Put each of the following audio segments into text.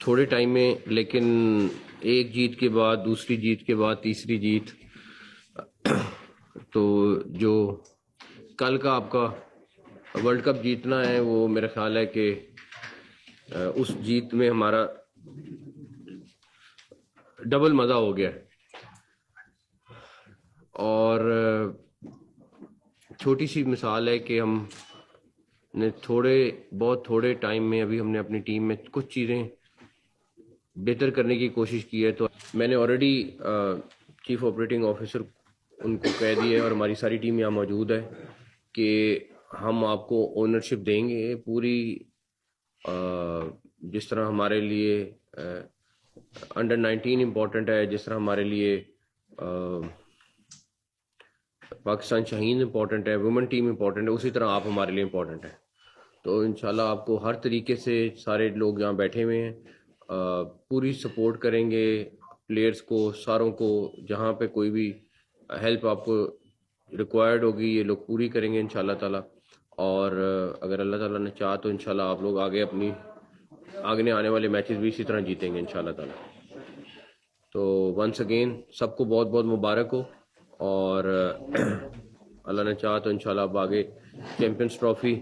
تھوڑے ٹائم میں، لیکن ایک جیت کے بعد دوسری جیت کے بعد تیسری جیت، تو جو کل کا آپ کا ورلڈ کپ جیتنا ہے وہ میرا خیال ہے کہ اس جیت میں ہمارا ڈبل مزہ ہو گیا. اور چھوٹی سی مثال ہے کہ ہم نے بہت تھوڑے ٹائم میں ابھی ہم نے اپنی ٹیم میں کچھ چیزیں بہتر کرنے کی کوشش کی ہے. تو میں نے آلریڈی چیف آپریٹنگ آفیسر ان کو کہہ دیا ہے اور ہماری ساری ٹیم یہاں موجود ہے کہ ہم آپ کو اونرشپ دیں گے پوری. جس طرح ہمارے لیے انڈر 19 امپورٹنٹ ہے، جس طرح ہمارے لیے پاکستان شاہین امپورٹنٹ ہے، وومن ٹیم امپورٹنٹ ہے، اسی طرح آپ ہمارے لیے امپورٹنٹ ہے. تو انشاءاللہ آپ کو ہر طریقے سے سارے لوگ یہاں بیٹھے ہوئے ہیں پوری سپورٹ کریں گے پلیئرز کو، ساروں کو. جہاں پہ کوئی بھی ہیلپ آپ کو ریکوائرڈ ہوگی یہ لوگ پوری کریں گے انشاءاللہ تعالی. اور اگر اللہ تعالیٰ نے چاہا تو انشاءاللہ آپ لوگ آگے آنے والے میچز بھی اسی طرح جیتیں گے انشاءاللہ تعالی. تو ونس اگین سب کو بہت بہت مبارک ہو، اور اللہ نے چاہا تو انشاءاللہ اب آگے چیمپئنز ٹرافی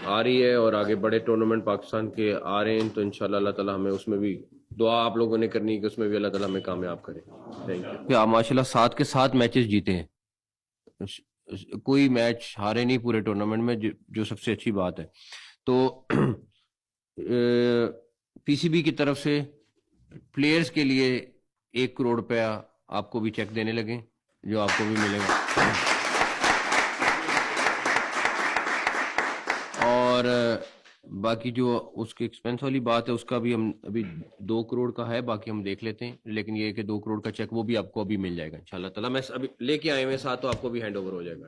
آ رہی ہے اور آگے بڑے ٹورنامنٹ پاکستان کے آ رہے ہیں، تو انشاءاللہ اللہ تعالیٰ ہمیں اس میں بھی دعا آپ لوگوں نے کرنی ہے کہ اس میں بھی اللہ تعالیٰ ہمیں کامیاب کرے. Thank you. آپ ماشاءاللہ 7 کے 7 میچز جیتے ہیں، کوئی میچ ہارے نہیں پورے ٹورنامنٹ میں، جو سب سے اچھی بات ہے. تو پی سی بی کی طرف سے پلیئرز کے لیے 1 کروڑ روپیہ آپ کو بھی چیک دینے لگے، جو آپ کو بھی ملے گا. اور باقی جو اس کے ایکسپینس والی بات ہے اس کا بھی ہم ابھی 2 کروڑ کا ہے، باقی ہم دیکھ لیتے ہیں. لیکن یہ کہ 2 کروڑ کا چیک وہ بھی آپ کو ابھی مل جائے گا انشاءاللہ تعالیٰ. میں ابھی لے کے آئے ہوئے ساتھ، تو آپ کو بھی ہینڈ اوور ہو جائے گا.